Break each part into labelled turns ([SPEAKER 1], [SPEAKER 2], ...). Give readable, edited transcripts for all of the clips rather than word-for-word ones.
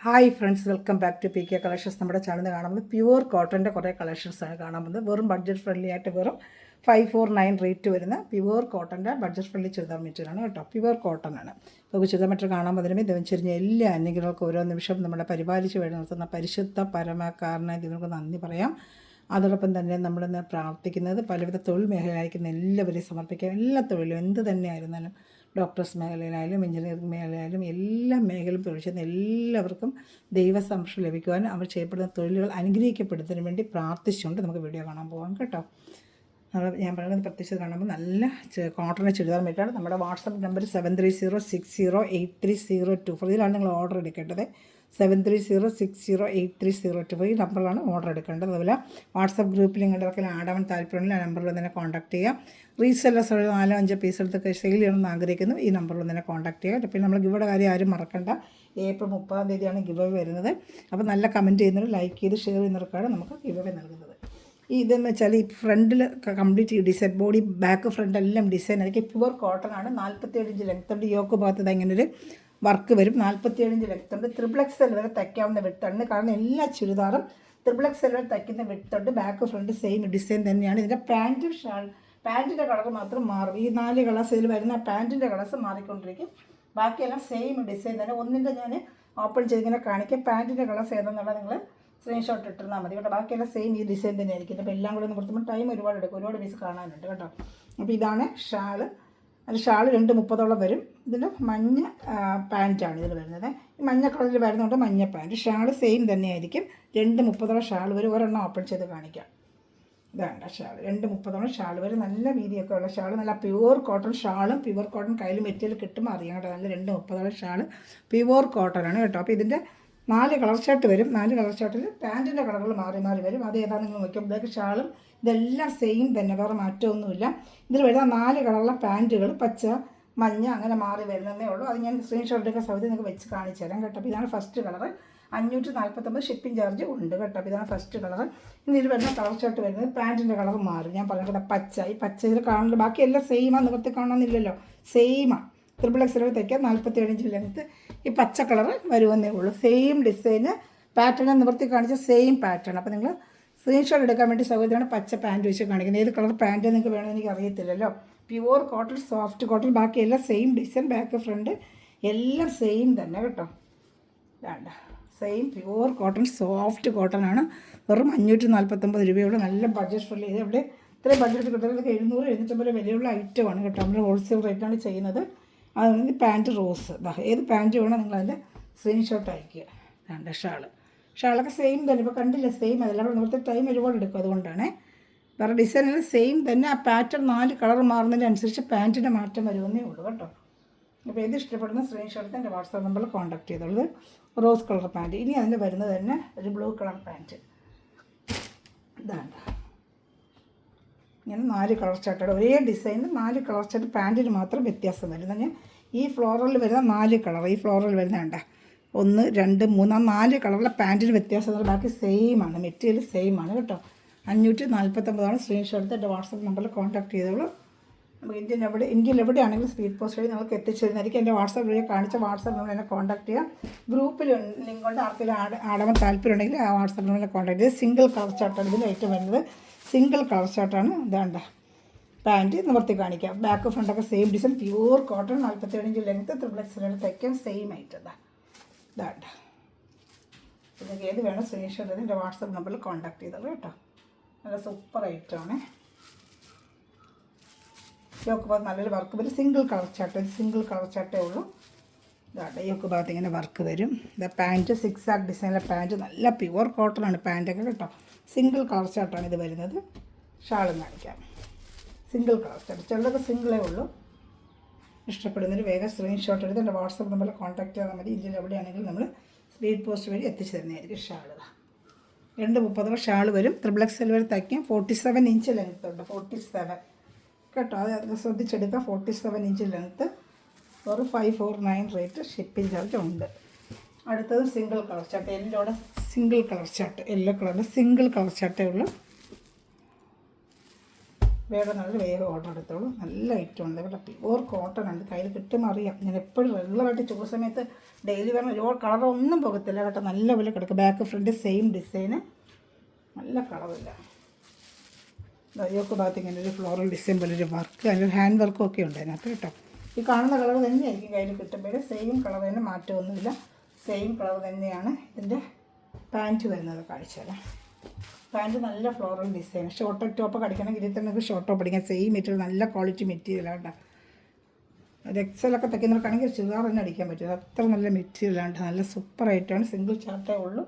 [SPEAKER 1] Hi friends, welcome back to PK collections. നമ്മുടെ channel കാണുന്നത് pure കോട്ടൻ്റെ കുറേ കളക്ഷൻസാണ് കാണാൻ പോകുന്നത്. വെറും ബഡ്ജറ്റ് ഫ്രണ്ട്ലി ആയിട്ട് വെറും 549 റേറ്റ് വരുന്ന പ്യുവർ കോട്ടൻ്റെ ബഡ്ജറ്റ് ഫ്രണ്ട്ലി ചുരിദാർ മെറ്റീരിയലാണ് കേട്ടോ. പ്യുവർ കോട്ടൺ ആണ്. നമുക്ക് ചുരിദാർ മെറ്റീരിയൽ കാണാൻ പോകുന്നതിന് ദൈവം ചെറിയ എല്ലാ അനുഗ്രഹങ്ങൾക്കും ഓരോ നിമിഷം നമ്മളെ പരിപാലിച്ച് വേണ്ടി നിർത്തുന്ന പരിശുദ്ധ പരമകാരനായി നിങ്ങൾക്ക് നന്ദി പറയാം. അതോടൊപ്പം തന്നെ നമ്മളിന്ന് പ്രാർത്ഥിക്കുന്നത് പലവിധ തൊഴിൽ മേഖലയിലായിരിക്കുന്ന എല്ലാവരെയും സമർപ്പിക്കാം. എല്ലാ തൊഴിലും എന്ത് തന്നെയായിരുന്നാലും, ഡോക്ടേഴ്സ് മേഖലയിലായാലും എഞ്ചിനീയറിംഗ് മേഖലയിലായാലും എല്ലാ മേഖലയും പ്രവേശിക്കുന്ന എല്ലാവർക്കും ദൈവ സംരക്ഷണം ലഭിക്കുവാനും അവർ ചെയ്യപ്പെടുന്ന തൊഴിലുകൾ അനുഗ്രഹിക്കപ്പെടുന്നതിന് വേണ്ടി പ്രാർത്ഥിച്ചുകൊണ്ട് നമുക്ക് വീഡിയോ കാണാൻ പോകാം കേട്ടോ. ഞാൻ പറയുന്നത് പ്രത്യേകിച്ച് കാണുമ്പോൾ നല്ല കോട്ടൺ ചുരിദാർ മെറ്റീരിയൽ. നമ്മുടെ വാട്സപ്പ് നമ്പർ 7306083024. ഇതിലാണ് നിങ്ങൾ ഓർഡർ എടുക്കേണ്ടത്. 7306083024 ഈ നമ്പറിലാണ് ഓർഡർ എടുക്കേണ്ടത്. അതുപോലെ വാട്സപ്പ് ഗ്രൂപ്പിൽ നിങ്ങളുടെ ആടാൻ താല്പര്യമുള്ള ആ നമ്പറിൽ തന്നെ കോൺടാക്ട് ചെയ്യാം. റീസെല്ലേഴ്സ് 4-5 പീസ് എടുത്തൊക്കെ സെയിൽ ചെയ്യണമെന്ന് ആഗ്രഹിക്കുന്നു, ഈ നമ്പറിൽ തന്നെ കോൺടാക്ട് ചെയ്യുക. പിന്നെ നമ്മൾ ഗിവയുടെ കാര്യം ആരും മറക്കണ്ട. ഏപ്രിൽ 30-ാം തീയതിയാണ് ഗിവ് വരുന്നത്. അപ്പോൾ നല്ല കമൻറ്റ് ചെയ്യുന്നവർ, ലൈക്ക് ചെയ്ത് ഷെയർ ചെയ്യുന്നവർക്കാണ് നമുക്ക് ഗിവ് നൽകുന്നത്. ഇതെന്ന് വെച്ചാൽ ഈ ഫ്രണ്ടിൽ complete design, body back front എല്ലാം ഡിസൈൻ ആയിരിക്കും. പ്യുവർ കോട്ടൺ ആണ്. 47 ഇഞ്ച് ലെങ്ത് ഉണ്ട്. യോക്ക് ഭാഗത്ത് ഇങ്ങനൊരു വർക്ക് വരും. 47 ഇഞ്ച് ലെങ്ത് ഉണ്ട്. XXL വരെ തയ്ക്കാവുന്ന വിട്ടുണ്ട്. കാരണം എല്ലാ ചുരിദാറും XXL വരെ തയ്ക്കുന്ന വിട്ടുണ്ട്. ബാക്ക് ഫ്രണ്ട് സെയിം ഡിസൈൻ തന്നെയാണ്. ഇതിൻ്റെ പാൻറ്റിൻ്റെ കളർ മാത്രം മാറും. ഈ 4 കളേഴ്സ് ഇതിൽ വരുന്ന പാൻറ്റിൻ്റെ കളേഴ്സ് മാറിക്കൊണ്ടിരിക്കും. ബാക്കിയെല്ലാം സെയിം ഡിസൈൻ തന്നെ. ഒന്നിൻ്റെ ഞാൻ ഓപ്പൺ ചെയ്തിങ്ങനെ കാണിക്കാം. പാൻറ്റിൻ്റെ കളേഴ്സ് ഏതാണെന്നുള്ളത് നിങ്ങൾ സ്ക്രീൻഷോട്ട് ഇട്ടിരുന്നാൽ മതി കേട്ടോ. ബാക്കിയെല്ലാം സെയിം ഈ ഡിസൈൻ തന്നെ ആയിരിക്കും. അപ്പോൾ എല്ലാം കൂടെ ഒന്ന് കൊടുത്തുമ്പോൾ ടൈം ഒരുപാട് എടുക്കും. ഒരുപാട് പീസ് കാണാനുണ്ട് കേട്ടോ. അപ്പോൾ ഇതാണ് ഷാള്. അത് ഷാൾ 2:30 വരും. ഇതിൻ്റെ മഞ്ഞ പാൻറ്റാണ് ഇതിൽ വരുന്നത്. ഈ മഞ്ഞ കളറിൽ വരുന്നതുകൊണ്ട് മഞ്ഞ പാൻറ്റ്. ഷാൾ സെയിം തന്നെയായിരിക്കും. 2:30 ഷാൾ വരും. ഒരെണ്ണം ഓപ്പൺ ചെയ്ത് കാണിക്കാം. ഇതാണ് ഷാൾ. 2:30 ഷാൾ വരും. നല്ല വീതിയൊക്കെ ഉള്ള ഷാൾ. നല്ല പ്യുവർ കോട്ടൺ ഷാളും പ്യുവർ കോട്ടൺ കയ്യിൽ മെറ്റീരിയൽ കിട്ടുമ്പോൾ അറിയാം കേട്ടോ. നല്ല 2:30 ഷാൾ പ്യുവർ കോട്ടൺ ആണ് കേട്ടോ. അപ്പോൾ ഇതിൻ്റെ 4 കളർ ഷർട്ട് വരും. 4 കളർ ഷർട്ടിൽ പാൻറ്റിൻ്റെ കളറുകൾ മാറി മാറി വരും. അത് ഏതാ നിങ്ങൾ നോക്കിയപ്പോഴേക്ക് ഷാളും ഇതെല്ലാം സെയിം തന്നെ, വേറെ മാറ്റമൊന്നുമില്ല. ഇതിൽ വരുന്ന 4 കളറുള്ള പാൻറ്റുകൾ പച്ച, മഞ്ഞ അങ്ങനെ മാറി വരുന്നതേ ഉള്ളൂ. അത് ഞാൻ സ്ക്രീൻഷോട്ട് എടുക്കാൻ സൗകര്യം നിങ്ങൾക്ക് വെച്ച് കാണിച്ചു തരാം കേട്ടോ. അപ്പോൾ ഇതാണ് ഫസ്റ്റ് കളർ. 549 ഷിപ്പിംഗ് ചാർജ് ഉണ്ട് കേട്ടോ. അപ്പോൾ ഇതാണ് ഫസ്റ്റ് കളർ. ഇനി ഇതിൽ വരുന്ന കളർ ഷർട്ട് വരുന്നത് പാൻറ്റിൻ്റെ കളർ മാറി. ഞാൻ പറഞ്ഞ പച്ച, ഈ പച്ച ഇതിൽ കാണുന്നത് ബാക്കിയെല്ലാം സെയിമാണ്. നിവർത്തി കാണണമെന്നില്ലല്ലോ, സെയിമാണ്. XXL തയ്ക്കാം. 47 inch length. ഈ പച്ച കളർ വരുമെന്നേ ഉള്ളൂ. സെയിം ഡിസൈന്, പാറ്റേൺ നിവർത്തി കാണിച്ച സെയിം പാറ്റേൺ. അപ്പോൾ നിങ്ങൾ സ്ക്രീൻഷോട്ട് എടുക്കാൻ വേണ്ടി സൗകര്യമാണ് പച്ച പാൻറ്റ് വെച്ച് കാണിക്കുന്നത്. ഏത് കളർ പാൻറ്റ് നിങ്ങൾക്ക് വേണമെന്ന് എനിക്ക് അറിയത്തില്ലല്ലോ. പ്യുവർ കോട്ടൺ, സോഫ്റ്റ് കോട്ടൺ, ബാക്കിയെല്ലാം സെയിം ഡിസൈൻ, ബാക്ക് ഫ്രണ്ട് എല്ലാം സെയിം തന്നെ കേട്ടോ. വേണ്ട, same pure cotton, soft cotton ആണ്. വെറും 549 രൂപയുള്ള നല്ല ബഡ്ജറ്റ് ഫ്രണ്ട്ലി. ഇത് എവിടെ ഇത്രയും ബഡ്ജറ്റ് കിട്ടുന്നത്? 700-750 വിലയുള്ള ഐറ്റമാണ് കേട്ടോ. നമ്മൾ ഹോൾസെയിൽ റേറ്റാണ് ചെയ്യുന്നത്. അതുകൊണ്ട് പാൻറ്റ് റോസ്, ഏത് പാൻറ്റ് വേണോ നിങ്ങളതിൻ്റെ സ്ക്രീൻഷോട്ട് അയക്കുക. വേണ്ട ഷാളൊക്കെ സെയിം തന്നെ. ഇപ്പോൾ കണ്ടില്ല, സെയിം. അതെല്ലാം നോർത്ത് ടൈം ഒരുപാട് എടുക്കും. അതുകൊണ്ടാണ് വേറെ ഡിസൈനിൽ സെയിം തന്നെ. ആ പാറ്റേൺ 4 കളർ മാറുന്നതിനനുസരിച്ച് പാൻറ്റിൻ്റെ മാറ്റം വരുമെന്നേ ഉള്ളൂ കേട്ടോ. അപ്പോൾ ഏത് ഇഷ്ടപ്പെടുന്ന സ്ക്രീൻഷോട്ട് എൻ്റെ വാട്സാപ്പ് നമ്പറിൽ കോൺടാക്ട് ചെയ്തോളൂ. Rose colour pant. ഇനി അതിൻ്റെ വരുന്നത് തന്നെ ഒരു ബ്ലൂ കളർ പാൻറ്റ്. ഇതാണ് ഇങ്ങനെ 4 കളർ ചാർട്ടാണ്. ഒരേ ഡിസൈനിൽ 4 കളർ ചാർട്ട്, പാൻറ്റിന് മാത്രം വ്യത്യാസം വരും. തന്നെ ഈ ഫ്ലോറൽ വരുന്ന 4 കളർ, ഈ ഫ്ലോറൽ വരുന്ന വേണ്ട 1, 2, 3 4 കളറിലെ പാൻറ്റിന് വ്യത്യാസം. ബാക്കി സെയിമാണ്, മെറ്റീരിയൽ സെയിമാണ് കേട്ടോ. 549 സ്ക്രീൻഷോട്ട് എൻ്റെ വാട്സപ്പ് നമ്പറിൽ കോൺടാക്ട് ചെയ്തോളൂ. നമുക്ക് ഇന്ത്യയിൽ എവിടെയാണെങ്കിലും സ്പീഡ് പോസ്റ്റ് വഴി നിങ്ങൾക്ക് എത്തിച്ചേരുന്നതായിരിക്കും. എൻ്റെ വാട്സപ്പ് വഴി കാണിച്ച വാട്സപ്പ് നമ്പർ എന്നെ കോൺടാക്ട് ചെയ്യാം. ഗ്രൂപ്പിൽ ലിങ്ക് കൊണ്ട് ആർക്കെങ്കിലും ആടാൻ താല്പര്യമുണ്ടെങ്കിൽ ആ വാട്സപ്പ് നമ്പറിൽ കോൺടാക്ട് ചെയ്ത്. സിംഗിൾ കളർ ചാർട്ടാണ് ഇതിൻ്റെ ഐറ്റം വരുന്നത്. സിംഗിൾ കളർ ഷർട്ടാണ്. ഇതാണ്ട പാൻറ്റ് നിവർത്തി കാണിക്കാം. ബാക്ക് ഫ്രണ്ടൊക്കെ same design, pure cotton, 47 inch length, XXL തയ്ക്കാൻ സെയിം ആയിട്ട്. ഇതാണ്ട നിങ്ങൾക്ക് ഏത് വേണം സ്ക്രീൻഷോട്ട് ചെയ്ത് എൻ്റെ വാട്സപ്പ് നമ്പറിൽ കോൺടാക്ട് ചെയ്തോളൂ കേട്ടോ. നല്ല സൂപ്പർ ഐറ്റമാണ്. യോക്ക് ഭാഗത്ത് നല്ലൊരു വർക്ക് വരും. സിംഗിൾ കളർ ചാട്ടേ ഉള്ളൂ. ഇതാണ്ട യോക്ക് ഭാഗത്ത് ഇങ്ങനെ വർക്ക് വരും. ഇതാ പാൻറ്റ് 6 ഡിസൈനിലെ പാൻറ്റ്. നല്ല പ്യുവർ കോട്ടണാണ് പാൻറ്റൊക്കെ കേട്ടോ. സിംഗിൾ കളർ ചാർട്ടാണ് ഇത് വരുന്നത്. ഷാളും കാണിക്കാം. Single colour chart. ചിലതൊക്കെ സിംഗിളേ ഉള്ളൂ. ഇഷ്ടപ്പെടുന്നൊരു വേഗം സ്ക്രീൻഷോട്ട് എടുത്ത് എൻ്റെ വാട്സപ്പ് നമ്പറിൽ കോൺടാക്ട് ചെയ്താൽ മതി. ഇന്ത്യയിൽ എവിടെയാണെങ്കിലും നമ്മൾ സ്പീഡ് പോസ്റ്റ് വഴി എത്തിച്ചു തരുന്നതായിരിക്കും. ഷാൾ 2:30 ഷാൾ വരും. XXL വരെ തയ്ക്കും. 47 ഇഞ്ച് ലെങ്ത്ത് ഉണ്ട്. 47 കേട്ടോ. അത് ശ്രദ്ധിച്ചെടുക്കുക. 47 ഇഞ്ച് ലെങ്ത്ത്. ഒരു 549 റേറ്റ്. ഷിപ്പിംഗ് ചാർജ് ഉണ്ട്. അടുത്തത് സിംഗിൾ കളർ ചാർട്ട്. എല്ലോടെ സിംഗിൾ കളർ ചാർട്ട്, യെല്ലോ കളറിൻ്റെ സിംഗിൾ കളർ ചാർട്ടേ ഉള്ളൂ. വേഗം നല്ല വേഗം ഓർഡർ എടുത്തോളൂ. നല്ല ഐറ്റം ഉണ്ട് കേട്ടോ. പ്യുവർ കോട്ടൺ ആണ്. കയ്യിൽ കിട്ടുമ്പോൾ അറിയാം. ഞാൻ എപ്പോഴും റെഗുലറായിട്ട് ചൂട് സമയത്ത് ഡെയിലി വേണം. ഒരുപാട് കളറൊന്നും പോകത്തില്ല കേട്ടോ. നല്ല പോലെ കിടക്കും. ബാക്ക് ഫ്രണ്ട് സെയിം ഡിസൈന്, നല്ല കളറില്ല. യോക്ക് ഭാഗത്ത് ഇങ്ങനെ ഒരു ഫ്ലോറൽ ഡിസൈൻ പോലെ ഒരു വർക്ക്, അതിൻ്റെ ഹാൻഡ് വർക്കും ഒക്കെ ഉണ്ട് അതിനകത്ത് കേട്ടോ. ഈ കാണുന്ന കളർ തന്നെയായിരിക്കും കയ്യിൽ കിട്ടുമ്പോൾ. സെയിം കളർ തന്നെ, മാറ്റമൊന്നുമില്ല. സെയിം കളർ തന്നെയാണ് ഇതിൻ്റെ പാൻറ്റ് വരുന്നത്. കാണിച്ചാൽ പാൻറ്റ് നല്ല ഫ്ലോറൽ ഡിസൈൻ. ഷോർട്ട് ടോപ്പൊക്കെ അടിക്കണമെങ്കിൽ ഇതിൽ തന്നെ ഷോർട്ട് ടോപ്പ് അടിക്കാൻ. സെയിം മെറ്റീരിയൽ, നല്ല ക്വാളിറ്റി മെറ്റീരിയലാണ് കേട്ടോ. ഒരു എക്സലൊക്കെ തയ്ക്കുന്നവർക്കാണെങ്കിൽ ചുരിദാർ തന്നെ അടിക്കാൻ പറ്റും. അത്ര നല്ല മെറ്റീരിയലാണ്. നല്ല സൂപ്പറായിട്ടാണ്. സിംഗിൾ ചാർട്ടേ ഉള്ളൂ.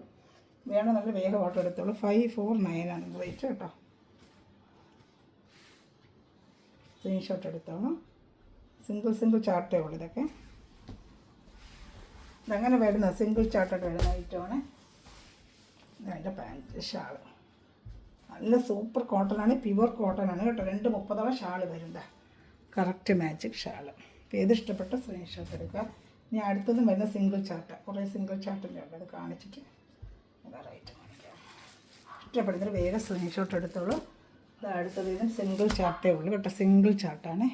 [SPEAKER 1] വേണം നല്ല വേഗം ഓർഡർ എടുത്തോളൂ. 549 ആണ് റേറ്റ് കേട്ടോ. സ്ക്രീൻഷോട്ട് എടുത്തോളൂ. സിംഗിൾ ചാർട്ടേ ഉള്ളൂ ഇതൊക്കെ. ഇതങ്ങനെ വരുന്നത് സിംഗിൾ ചാർട്ടായിട്ട് വരുന്ന ഐറ്റമാണ്. അതിൻ്റെ പാൻറ്റ്, ഷാള് നല്ല സൂപ്പർ കോട്ടനാണ്. പ്യുവർ കോട്ടനാണ് കേട്ടോ. 230 ഷാള് വരുന്നത്. Correct matching shawl. അപ്പോൾ ഏത് ഇഷ്ടപ്പെട്ട സ്ക്രീൻഷോട്ട് എടുക്കുക. ഇനി അടുത്തതും വരുന്ന സിംഗിൾ ചാർട്ട്. കുറേ സിംഗിൾ ചാർട്ടിൻ്റെ ഉണ്ട്. അത് കാണിച്ചിട്ട് വേറെ ഐറ്റം കാണിക്കാം. ഇഷ്ടപ്പെടുന്നൊരു വേഗം സ്ക്രീൻഷോട്ട് എടുത്തോളൂ. അത് അടുത്തത് ഇതിന് സിംഗിൾ ചാർട്ടേ ഉള്ളൂ കേട്ടോ. സിംഗിൾ ചാർട്ടാണ്.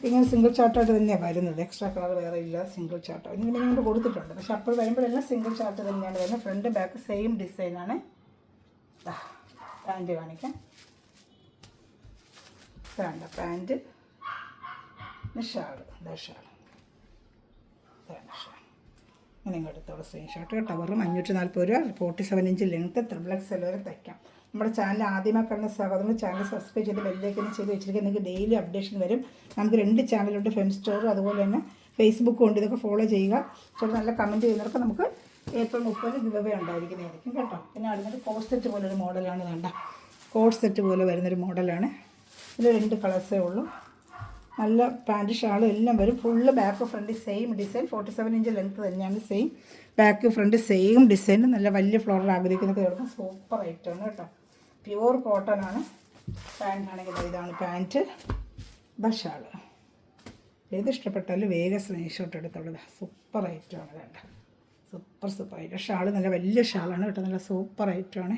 [SPEAKER 1] ഇങ്ങനെ സിംഗിൾ ചാർട്ടായിട്ട് തന്നെയാണ് വരുന്നത്. എക്സ്ട്രാ കളർ വേറെ ഇല്ല. സിംഗിൾ ചാർട്ട് ഇങ്ങനെ കൊണ്ട് കൊടുത്തിട്ടുണ്ട്. പക്ഷെ അപ്പോൾ വരുമ്പോഴെല്ലാം സിംഗിൾ ചാർട്ട് തന്നെയാണ് വരുന്നത്. ഫ്രണ്ട് ബാക്ക് സെയിം ഡിസൈനാണ്. പാൻറ്റ് കാണിക്കാം. വേണ്ട പാൻറ്റ്, ഷാള്, ഷാൾ ഇങ്ങനെ ഇങ്ങോട്ട് എടുത്തോളൂ സ്ക്രീൻഷോട്ട് കേട്ടോ. വെറും 540 രൂപ. 47 ഇഞ്ച് ലെങ്ത്ത്, XXL വരെ തയ്ക്കാം. നമ്മുടെ ചാനൽ ആദ്യമായി കാണുന്ന സഹോദരങ്ങൾ ചാനൽ സബ്സ്ക്രൈബ് ചെയ്ത് ബെല്ലേക്കൊന്ന് ചെയ്ത് വെച്ചിരിക്കുക. നിങ്ങൾക്ക് ഡെയിലി അപ്ഡേഷൻ വരും. നമുക്ക് 2 ചാനലുണ്ട്, ഫെം സ്റ്റോർ അതുപോലെ തന്നെ ഫേസ്ബുക്കും ഉണ്ട്. ഇതൊക്കെ ഫോളോ ചെയ്യുക. ചില നല്ല കമൻറ്റ് ചെയ്യുന്നവർക്ക് നമുക്ക് April 30 ഗിവ് അവേ ഉണ്ടായിരിക്കുന്നതായിരിക്കും കേട്ടോ. പിന്നെ അടുത്തൊരു കോട്ട് സെറ്റ് പോലൊരു മോഡലാണ്. വേണ്ട കോട്ട് സെറ്റ് പോലെ വരുന്നൊരു മോഡലാണ്. ഇതിൽ 2 കളേഴ്സേ ഉള്ളൂ. നല്ല പാൻറ്റ് ഷാളും എല്ലാം വരും. Full back front same design. 47 inch length തന്നെയാണ്. Same back front same design. നല്ല വലിയ ഫ്ലോറൽ ആഗ്രഹിക്കുന്നൊക്കെ എടുക്കും. സൂപ്പർ ഐറ്റമാണ് കേട്ടോ. പ്യുവർ കോട്ടൺ ആണ്. പാൻറ്റ് ആണെങ്കിൽ ഇതാണ് പാൻറ്റ്, ഷാള്. ഏത് ഇഷ്ടപ്പെട്ടാലും വേഗം സ്ക്രീൻഷോട്ട് എടുത്തുള്ളത്. സൂപ്പർ ഐറ്റമാണ്. വേണ്ട സൂപ്പർ ഐറ്റം. ഷാള് നല്ല വലിയ ഷാളാണ് കേട്ടോ. നല്ല സൂപ്പർ ഐറ്റമാണ്.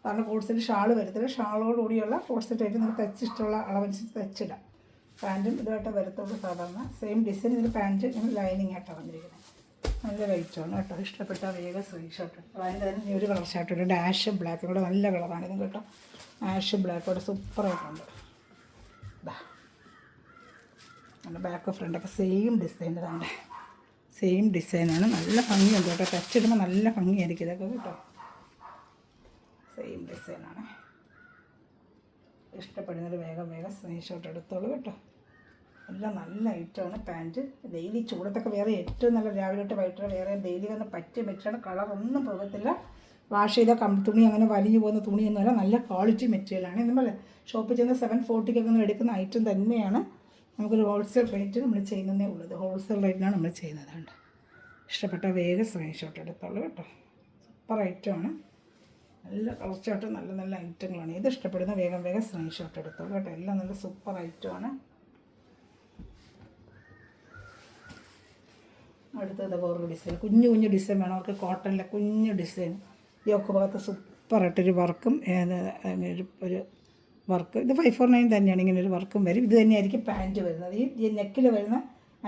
[SPEAKER 1] കാരണം കോട്ട് സെറ്റ് ഷാള് വരത്തില്ല. ഷാളോടുകൂടിയുള്ള കോട്ട് സെറ്റ് ആയിട്ട് നമുക്ക് ഇഷ്ടമുള്ള അളവനുസരിച്ച് തയ്ച്ചിടാം. പാൻറ്റും ഇതുമായിട്ട് വരത്തുള്ളൂ സാധാരണ. Same design. ഇതിൽ പാൻറ്റ് ലൈനിങ് ആയിട്ടാണ് വന്നിരിക്കുന്നത്. നല്ല ഐറ്റമാണ് കേട്ടോ. ഇഷ്ടപ്പെട്ട വേഗം സ്ക്രീൻഷോട്ട് എടുത്തു. അതിൻ്റെ തന്നെ ഒരു കളർ ഷർട്ട് ഉണ്ട്. ആഷ് ബ്ലാക്ക് കൂടെ നല്ല കളറാണ് ഇത് കേട്ടോ. ആഷ് ബ്ലാക്ക് കൂടെ സൂപ്പറായിട്ടുണ്ട്. നല്ല ബാക്ക് ഫ്രണ്ടൊക്കെ സെയിം ഡിസൈൻ. ഇതാണ് സെയിം ഡിസൈനാണ്. നല്ല ഭംഗിയുണ്ട് കേട്ടോ. ടച്ചിടുമ്പോൾ നല്ല ഭംഗിയായിരിക്കും ഇതൊക്കെ കേട്ടോ. സെയിം ഡിസൈനാണ്. ഇഷ്ടപ്പെടുന്നൊരു വേഗം സ്ക്രീൻഷോട്ട് എടുത്തോളൂ കേട്ടോ. എല്ലാം നല്ല ഐറ്റമാണ്. പാൻറ്റ് ഡെയിലി ചൂടത്തൊക്കെ വേറെ ഏറ്റവും നല്ല രാവിലെ തൊട്ട് വൈകിട്ട് വേറെ ഡെയിലി വന്ന് പറ്റിയ മെറ്റീരിയലാണ്. കളറൊന്നും പോകത്തില്ല. വാഷ് ചെയ്താൽ തുണി അങ്ങനെ വലിഞ്ഞു പോകുന്ന തുണിയൊന്നുമല്ല. നല്ല ക്വാളിറ്റി മെറ്റീരിയലാണ്. നമ്മൾ ഷോപ്പിൽ ചെന്ന് 740 എടുക്കുന്ന ഐറ്റം തന്നെയാണ്. നമുക്കൊരു ഹോൾസെയിൽ റേറ്റ് നമ്മൾ ചെയ്യുന്നതേ ഉള്ളത്. ഹോൾസെയിൽ റേറ്റിനാണ് നമ്മൾ ചെയ്യുന്നതാണ്. ഇഷ്ടപ്പെട്ട വേഗം സ്ക്രീൻഷോട്ട് എടുത്തോളൂ കേട്ടോ. സൂപ്പർ ഐറ്റമാണ്. നല്ല കളർ ചാർട്ട്, നല്ല നല്ല ഐറ്റങ്ങളാണ്. ഇത് ഇഷ്ടപ്പെടുന്ന വേഗം സ്ക്രീൻഷോട്ട് എടുത്തോളൂ കേട്ടോ. എല്ലാം നല്ല സൂപ്പർ ഐറ്റമാണ്. അടുത്തത് വേറൊരു ഡിസൈൻ. കുഞ്ഞു ഡിസൈൻ വേണം അവർക്ക്. കോട്ടണിലെ കുഞ്ഞു ഡിസൈൻ. യോക്ക് ഭാഗത്ത് സൂപ്പറായിട്ടൊരു വർക്കും ഒരു വർക്ക്. ഇത് 549 തന്നെയാണ്. ഇങ്ങനെ ഒരു വർക്കും വരും. ഇത് തന്നെയായിരിക്കും പാൻറ്റ് വരുന്നത്. ഈ നെക്കിൽ വരുന്ന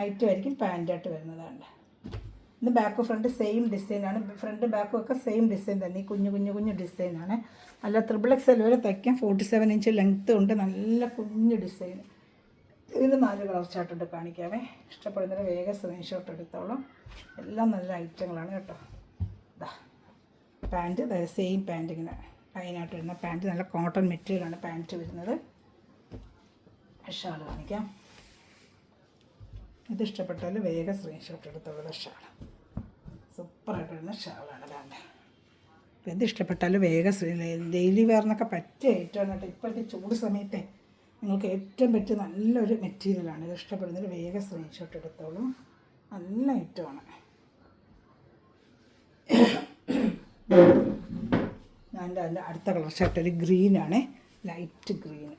[SPEAKER 1] ഐറ്റം ആയിരിക്കും പാൻറ്റായിട്ട് വരുന്നതാണ്. ഇത് ബാക്ക് ഫ്രണ്ട് സെയിം ഡിസൈനാണ്. ഫ്രണ്ട് ബാക്കും ഒക്കെ സെയിം ഡിസൈൻ തന്നെ. ഈ കുഞ്ഞു ഡിസൈനാണ്. നല്ല XXL വരെ തയ്ക്കാം. 47 ഇഞ്ച് ലെങ്ത്ത് ഉണ്ട്. നല്ല കുഞ്ഞു ഡിസൈൻ. ഇത് 4 കളർ ചാർട്ടുണ്ട് കാണിക്കാമേ. ഇഷ്ടപ്പെടുന്നവരെ വേഗം സ്ക്രീൻഷോട്ട് എടുത്തോളാം. എല്ലാം നല്ല ഐറ്റങ്ങളാണ് കേട്ടോ. പാൻറ്റ് സെയിം പാൻറ്റ് ഇങ്ങനെ ലൈനായിട്ട് വരുന്ന പാൻറ്റ്. നല്ല കോട്ടൺ മെറ്റീരിയലാണ് പാൻറ്റ് വരുന്നത്. ഷാൾ കാണിക്കാം. ഇത് ഇഷ്ടപ്പെട്ടാൽ വേഗം സ്ക്രീൻഷോട്ട് എടുത്തോളൂ. ഷാൾ സൂപ്പറായിട്ട് വരുന്ന ഷാളാണ്. വേണ്ട അപ്പോൾ ഇത് ഇഷ്ടപ്പെട്ടാൽ വേഗം ഡെയിലി വെയറിനൊക്കെ പറ്റിയ ഐറ്റമാണ് കേട്ടോ. ഇപ്പോഴത്തെ ചൂട് സമയത്തെ നിങ്ങൾക്ക് ഏറ്റവും പറ്റിയ നല്ലൊരു മെറ്റീരിയലാണ്. ഇത് ഇഷ്ടപ്പെടുന്നതിൽ വേഗം സ്ക്രീൻഷോട്ട് എടുത്തോളൂ. നല്ല ഐറ്റമാണ്. ഞാൻ അതിൻ്റെ അടുത്ത കളർ ഷർട്ട് ഒരു ഗ്രീനാണ്. Light green.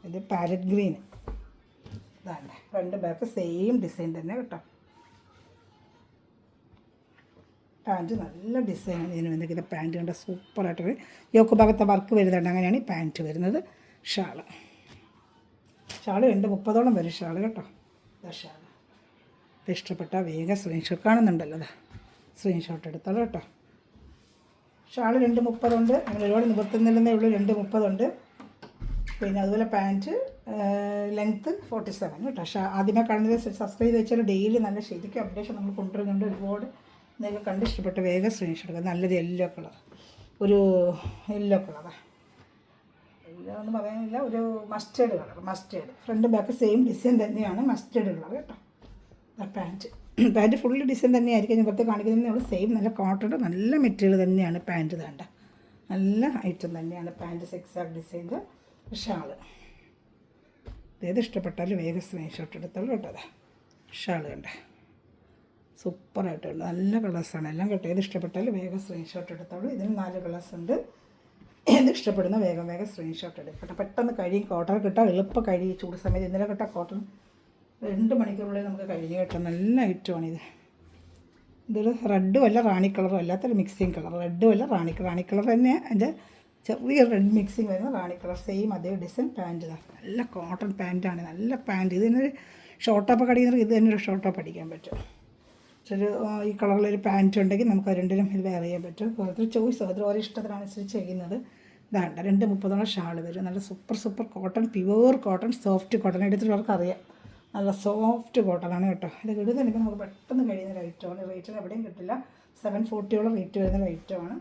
[SPEAKER 1] ഇത് പാരറ്റ് ഗ്രീൻ. ഇതാണ് ഫ്രണ്ട് ബാക്ക് സെയിം ഡിസൈൻ തന്നെ കേട്ടോ. പാൻറ്റ് നല്ല ഡിസൈനാണ്. ഇതിന് എന്തെങ്കിലും പാൻറ്റ് കണ്ട സൂപ്പറായിട്ട് യോക്ക് ഭാഗത്തെ വർക്ക് വരുന്നുണ്ട്. അങ്ങനെയാണ് ഈ പാൻറ്റ് വരുന്നത്. ഷാള് 2:30 വരും ഷാള് കേട്ടോ. ഷാള് ഇഷ്ടപ്പെട്ട വേഗം സ്ക്രീൻഷോട്ട് കാണുന്നുണ്ടല്ലോ, അതാ സ്ക്രീൻഷോട്ട് എടുത്തോളൂ കേട്ടോ. ഷാള് 2:30 ഉണ്ട്. അങ്ങനെ ഒരുപാട് നിവർത്തുന്നില്ലെന്നേ ഉള്ളൂ. 2:30 പിന്നെ അതുപോലെ പാൻറ്റ് ലെങ്ത്ത് 47 കേട്ടോ. ആദ്യമേ കാണുന്നത് സബ്സ്ക്രൈബ് ചെയ്ത് വെച്ചാൽ ഡെയിലി നല്ല ശരിക്കും അപ്ഡേഷൻ നമ്മൾ കൊണ്ടുവരുന്നുണ്ട്. ഒരുപാട് നിങ്ങൾക്ക് കണ്ട് ഇഷ്ടപ്പെട്ട വേഗം സ്ക്രീൻഷോട്ട് എടുക്കുക. നല്ലൊരു യെല്ലോ കളർ, ഒരു യെല്ലോ കളറാണ്, യെല്ലോ എന്ന് പറയാനില്ല, ഒരു mustard colour. Front back same design തന്നെയാണ്, മസ്റ്റേർഡ് കളർ കേട്ടോ. പാൻറ്റ് ഫുള്ള് ഡിസൈൻ തന്നെയായിരിക്കും. ഞാൻ പുറത്ത് കാണിക്കുന്നതേ ഉള്ളൂ. സെയിം നല്ല കോട്ടൺ നല്ല മെറ്റീരിയൽ തന്നെയാണ് പാൻറ്റ്. വേണ്ട നല്ല ഐറ്റം തന്നെയാണ് പാൻറ്റ്. Zigzag ഡിസൈൻ്റെ shawl. ഏത് ഇഷ്ടപ്പെട്ടാലും വേഗം സ്ക്രീൻഷോട്ട് എടുത്തോളൂ കേട്ടോ. അതാ ഷാള് കണ്ടേ, സൂപ്പറായിട്ടുണ്ട്. നല്ല കളേഴ്സാണ് എല്ലാം കേട്ടോ. ഏത് ഇഷ്ടപ്പെട്ടാലും വേഗം സ്ക്രീൻഷോട്ട് എടുത്തോളൂ. ഇതിന് 4 കളേഴ്സ് ഉണ്ട്. ഏത് ഇഷ്ടപ്പെടുന്ന വേഗം സ്ക്രീൻഷോട്ട് എടുക്കട്ടെ. പെട്ടെന്ന് കഴിയും. കോട്ടൺ കിട്ടാൻ എളുപ്പം കഴിയും. ചൂട് സമയത്ത് ഇന്നലെ കിട്ടാൻ കോട്ടൺ 2 മണിക്കൂറുള്ളിൽ നമുക്ക് കഴിഞ്ഞ് കേട്ടോ. നല്ല ഐറ്റമാണിത്. ഇതൊരു റെഡും അല്ല റാണി കളറും അല്ലാത്തൊരു മിക്സിങ് കളർ. റെഡും അല്ല റാണി കളർ തന്നെ, അതിൻ്റെ ചെറിയ റെഡ് മിക്സിങ് വരുന്ന റാണി കളർ. സെയിം അതേ ഡിസൈൻ പാൻറ്റ്. നല്ല കോട്ടൺ പാൻറ്റാണ്, നല്ല പാൻറ്റ്. ഇതിനൊരു ഷോർട്ട് ടോപ്പ് അടിക്കുന്നത് ഇത് തന്നെ ഒരു ഷോർട്ട് ടോപ്പ് അടിക്കാൻ പറ്റും. ഒരു ഈ കളറിലൊരു പാൻറ്റ് ഉണ്ടെങ്കിൽ നമുക്ക് രണ്ടിലും ഇത് വെയർ ചെയ്യാൻ പറ്റും. ഓരോരുത്തർ ചോയ്സ്, ഓരോ ഇഷ്ടത്തിനനുസരിച്ച് ചെയ്യുന്നത്. ഇതാണ്ട് 2:30 ഷാൾ വരും. നല്ല super cotton, pure cotton, soft cotton. എടുത്തിട്ടുള്ളവർക്ക് അറിയാം, നല്ല സോഫ്റ്റ് കോട്ടണാണ് കേട്ടോ. ഇത് ഇടുന്നെനിക്ക് നമുക്ക് പെട്ടെന്ന് കഴിയുന്ന ഐറ്റമാണ്. റേറ്റിന് എവിടെയും കിട്ടില്ല. 740 റേറ്റ് വരുന്ന ഐറ്റമാണ്.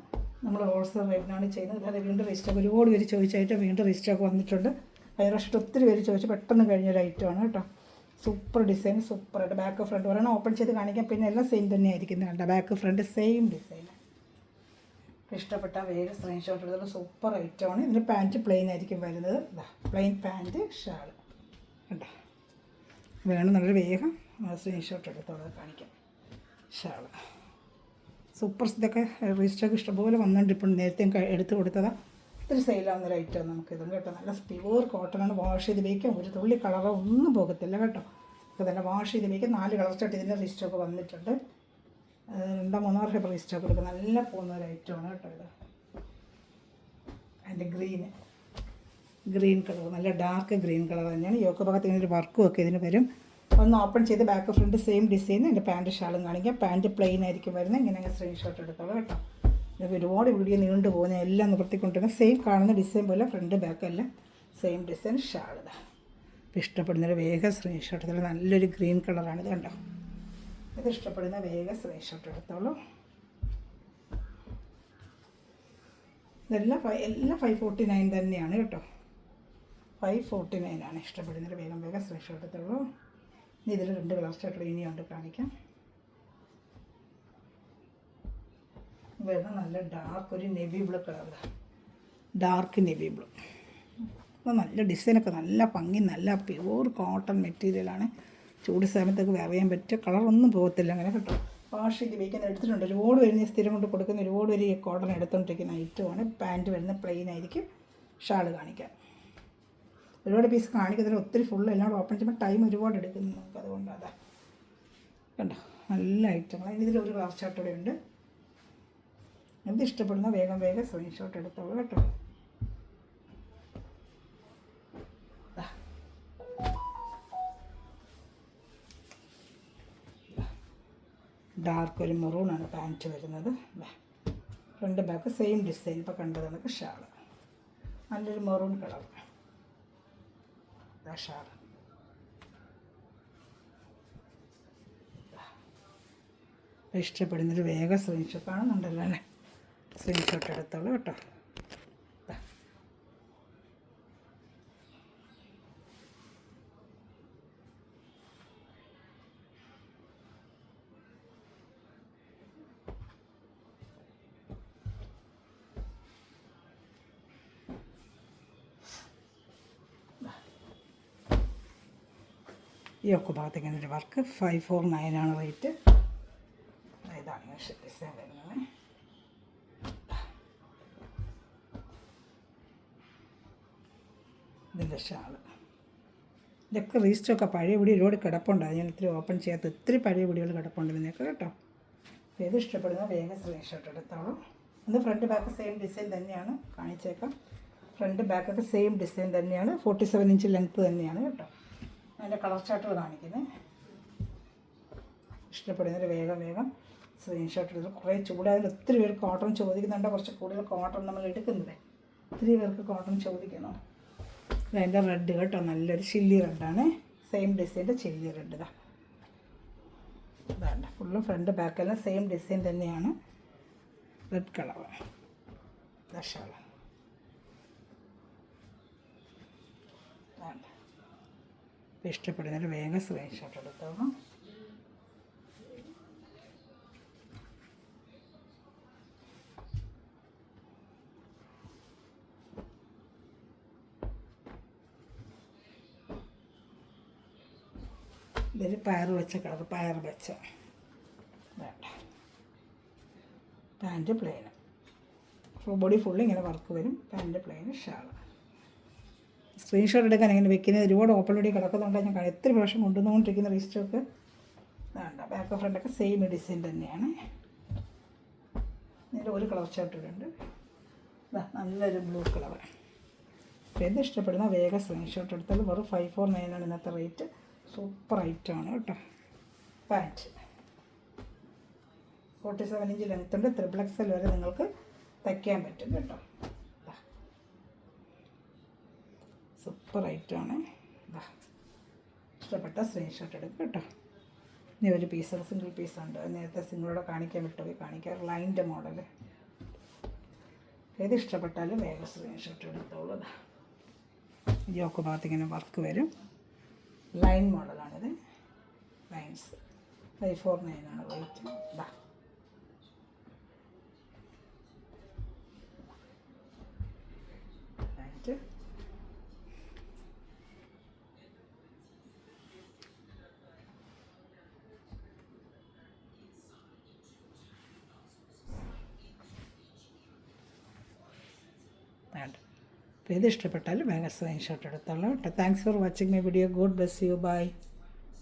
[SPEAKER 1] നമ്മൾ ഹോൾസെയിൽ റേറ്റിനാണ് ചെയ്യുന്നത്. അല്ലാതെ വീണ്ടും റീസ്റ്റോക്ക് ഒരുപാട് പേര് ചോദിച്ചായിട്ട് വീണ്ടും റീസ്റ്റോക്ക് വന്നിട്ടുണ്ട്. കഴിഞ്ഞ പ്രാവശ്യം ഒത്തിരി പേര് ചോദിച്ച് പെട്ടെന്ന് കഴിഞ്ഞൊരു ഐറ്റമാണ് കേട്ടോ. സൂപ്പർ ഡിസൈൻ, സൂപ്പറായിട്ട് ബാക്ക് ഫ്രണ്ട് പറയണം. ഓപ്പൺ ചെയ്ത് കാണിക്കാം. പിന്നെ എല്ലാം സെയിം തന്നെ ആയിരിക്കും. കേട്ടോ, ബാക്ക് ഫ്രണ്ട് സെയിം ഡിസൈൻ. ഇഷ്ടപ്പെട്ട വേഗം സ്ക്രീൻഷോട്ട് എടുത്തത്. സൂപ്പർ ഐറ്റമാണ്. ഇതിന് പാൻറ്റ് പ്ലെയിൻ ആയിരിക്കും വരുന്നത്. പ്ലെയിൻ പാൻറ്റ് ഷാൾ കേട്ടോ. വേണമെന്നുള്ളൊരു വേഗം സ്ക്രീൻഷോട്ട് എടുത്തോളൂ, കാണിക്കാം. Shawl super. ഇതൊക്കെ റീസ്റ്റോക്ക് ഇഷ്ടംപോലെ വന്നുകൊണ്ട് ഇപ്പോൾ നേരത്തെ എടുത്ത് കൊടുത്തതാണ്. ഇത്തിരി സെയിലാവുന്നൊരു ഐറ്റമാണ് നമുക്കിതും കേട്ടോ. നല്ല പ്യുവർ കോട്ടണാണ്. വാഷ് ചെയ്ത് വയ്ക്കാം. ഒരു തുള്ളി കളറോ ഒന്നും പോകത്തില്ല കേട്ടോ. ഇതൊക്കെ തന്നെ വാഷ് ചെയ്ത് വയ്ക്കാം. 4 കളർ ചാർട്ട് ഇതിൻ്റെ റീസ്റ്റോക്ക് വന്നിട്ടുണ്ട്. 2-3 വർഷം റീസ്റ്റോക്ക് എടുക്കുക. നല്ല പോകുന്ന ഒരു ഐറ്റമാണ് കേട്ടോ ഇത്. അതിൻ്റെ ഗ്രീൻ കളർ, നല്ല ഡാർക്ക് ഗ്രീൻ കളർ തന്നെയാണ്. യോക്ക് ഭാഗത്ത് ഇങ്ങനെ ഒരു വർക്കും ഒക്കെ ഇതിന് വരും. ഒന്ന് ഓപ്പൺ ചെയ്ത് ബാക്ക് ഫ്രണ്ട് സെയിം ഡിസൈൻ. എൻ്റെ പാൻറ്റ് ഷാളും കാണിക്കാം. പാൻറ്റ് പ്ലെയിൻ ആയിരിക്കും വരുന്നത്. ഇങ്ങനെ സ്ക്രീൻഷോട്ട് എടുത്തോളൂ കേട്ടോ. ഇതൊക്കെ ഒരുപാട് വീഡിയോ നീണ്ടു പോകുന്ന എല്ലാം നിവർത്തിക്കൊണ്ടിരുന്ന സെയിം കാണുന്ന ഡിസൈൻ പോലെ ഫ്രണ്ട് ബാക്ക് എല്ലാം സെയിം ഡിസൈൻ ഷാൾ. ഇപ്പോൾ ഇഷ്ടപ്പെടുന്നൊരു വേഗം സ്ക്രീൻഷോട്ട് എടുത്തോളൂ. നല്ലൊരു ഗ്രീൻ കളറാണ് ഇത് കണ്ടോ. ഇത് ഇഷ്ടപ്പെടുന്ന വേഗം സ്ക്രീൻഷോട്ട് എടുത്തോളൂ. ഇതെല്ലാം എല്ലാം 549 തന്നെയാണ് കേട്ടോ. 549 ആണ്. ഇഷ്ടപ്പെടുന്നൊരു വേഗം സ്ക്രീൻഷോട്ട് എടുത്തോളൂ. ഇതിൽ 2 കളർ ചാർട്ട് ഇനിയുണ്ട്, കാണിക്കാം. വരുന്ന നല്ല ഡാർക്ക് ഒരു navy blue colour. Dark navy blue. അപ്പോൾ നല്ല ഡിസൈനൊക്കെ നല്ല ഭംഗി, നല്ല പ്യുവർ കോട്ടൺ മെറ്റീരിയലാണ്. ചൂട് സമയത്തൊക്കെ വെയർ ചെയ്യാൻ പറ്റിയ കളറൊന്നും പോകത്തില്ല അങ്ങനെ കേട്ടോ. വാഷ് ചെയ്ത് വയ്ക്കാൻ എടുത്തിട്ടുണ്ട്. ഒരുപാട് പേര് സ്ഥിരം കൊണ്ട് കൊടുക്കുന്ന ഒരുപാട് പേര് ഈ കോട്ടൺ എടുത്തുകൊണ്ടിരിക്കുന്ന ഐറ്റമാണ്. പാൻറ്റ് വരുന്ന പ്ലെയിൻ ആയിരിക്കും. ഷാൾ കാണിക്കാം. ഒരുപാട് പീസ് കാണിക്കുന്നതിന് ഒത്തിരി ഫുള്ള് എല്ലാം കൂടെ ഓപ്പൺ ചെയ്യുമ്പോൾ ടൈം ഒരുപാട് എടുക്കുന്നു നമുക്ക്. അതുകൊണ്ട് അതാ കണ്ടോ, നല്ല ഐറ്റങ്ങൾ. ഇതിലൊരു കളർ ചാർട്ട് ഇവിടെ ഉണ്ട്. എന്ത് ഇഷ്ടപ്പെടുന്ന വേഗം സ്ക്രീൻഷോട്ട് എടുത്തോളൂ കേട്ടോ. ഡാർക്ക് ഒരു മെറൂണാണ് പാൻറ്റ് വരുന്നത്. Front back same design. ഇപ്പോൾ കണ്ടത് നമുക്ക് ഷാൾ നല്ലൊരു മെറൂൺ കളർ. ഷാൾ ഇഷ്ടപ്പെടുന്നൊരു വേഗം സ്ക്രീൻഷോട്ട് കാണുന്നുണ്ടല്ലോ അല്ലേ. സ്ക്രീൻഷോട്ട് എടുത്തോളൂ കേട്ടോ. ഈ ഒക്കെ ഭാഗത്ത് ഇങ്ങനെ ഒരു വർക്ക് 549 ആണ് റേറ്റ്. ഇതാണ് ഡിസൈൻ വരുന്നത്. ഇതിൻ്റെ ഷാള്. ഇതൊക്കെ റീസ്റ്റൊക്കെ പഴയ വീഡിയോ ഒരുപാട് കിടപ്പുണ്ട്. ഞാൻ ഇത്തിരി ഓപ്പൺ ചെയ്യാത്ത ഒത്തിരി പഴയ വീഡിയോകൾ കിടപ്പുണ്ട് ഇതിനൊക്കെ കേട്ടോ. ഏത് ഇഷ്ടപ്പെടുന്ന വേഗം സ്ക്രീൻഷോട്ട് എടുത്തോളൂ. ഒന്ന് ഫ്രണ്ട് ബാക്ക് സെയിം ഡിസൈൻ തന്നെയാണ്, കാണിച്ചേക്കാം. ഫ്രണ്ട് ബാക്കൊക്കെ സെയിം ഡിസൈൻ തന്നെയാണ്. 47 ഇഞ്ച് ലെങ്ത്ത് തന്നെയാണ് കേട്ടോ. അതിൻ്റെ കളർ ചാർട്ടുകൾ കാണിക്കുന്നത്. ഇഷ്ടപ്പെടുന്നവർ വേഗം സ്ക്രീൻഷോട്ട് എടുത്ത്. കുറേ ചൂടായാലും ഒത്തിരി പേര് കോട്ടൺ ചോദിക്കുന്നുണ്ട്. കുറച്ച് കൂടുതൽ കോട്ടൺ നമ്മൾ എടുക്കുന്നത്. ഒത്തിരി പേർക്ക് കോട്ടൺ ചോദിക്കണോ. അതിൻ്റെ റെഡ് കേട്ടോ, നല്ലൊരു ചില്ലി റെഡാണ്. സെയിം ഡിസൈൻ്റെ ചില്ലി റെഡ് ഇതാണ്. ഫുള്ളും ഫ്രണ്ട് ബാക്കെല്ലാം സെയിം ഡിസൈൻ തന്നെയാണ്. Red colour shawl. ഇഷ്ടപ്പെടുന്നതിന് വേഗം സ്ക്രീൻഷോട്ട് എടുത്തോളാം. ഇതൊരു പയർ വെച്ച കളർ, പയർ വെച്ച വേണ്ട. പാൻറ്റ് പ്ലെയിന്, ഫുൾ ബോഡി ഫുള്ള് ഇങ്ങനെ വർക്ക് വരും. പാൻറ്റ് പ്ലെയിന്, ഷാൾ. സ്ക്രീൻഷോട്ട് എടുക്കാൻ ഇങ്ങനെ വെക്കുന്നത് ഒരുപാട് ഓപ്പൺ വീഡിയോ കിടക്കുന്നുണ്ട്. ഞാൻ എത്ര പ്രാവശ്യം കൊണ്ടുവന്നുകൊണ്ടിരിക്കുന്ന റീസ്റ്റോക്ക് വേണ്ട. ബാക്ക് ഫ്രണ്ടൊക്കെ സെയിം ഡിസൈൻ തന്നെയാണ്. ഇതിൻ്റെ ഒരു കളർ ചാർട്ടുണ്ട്. നല്ലൊരു ബ്ലൂ കളർ. ഇത് ഇഷ്ടപ്പെടുന്ന വേഗം സ്ക്രീൻഷോട്ട് എടുത്താൽ വെറും 549 ആണ് ഇന്നത്തെ റേറ്റ്. സൂപ്പർ ഐറ്റമാണ് കേട്ടോ. പാൻറ്റ് 47 ഇഞ്ച് ലെങ്ത്ത് ഉണ്ട്. XXL വരെ നിങ്ങൾക്ക് തയ്ക്കാൻ പറ്റും കേട്ടോ. സൂപ്പർ ഐറ്റമാണ്. ഇഷ്ടപ്പെട്ട സ്ക്രീൻഷോട്ട് എടുക്കും കേട്ടോ. ഇനി ഒരു പീസ് സിംഗിൾ പീസുണ്ട്. നേരത്തെ സിംഗിളോടെ കാണിക്കാൻ വിട്ടുപോയി, കാണിക്കാം. ലൈൻ്റെ മോഡൽ. ഏത് ഇഷ്ടപ്പെട്ടാലും വേഗം സ്ക്രീൻഷോട്ട് എടുത്തോളൂ. യോക്ക് ഭാഗത്ത് ഇങ്ങനെ വർക്ക് വരും. ലൈൻ മോഡലാണിത്. ലൈൻസ് 549 ആണ് റേറ്റ്. പാൻറ്റ് വേണ്ട. അപ്പോൾ ഇത് ഇഷ്ടപ്പെട്ടാൽ വേഗം സ്ക്രീൻഷോട്ട് എടുത്തോളാം കേട്ടോ. Thanks for watching my video. God bless you. By.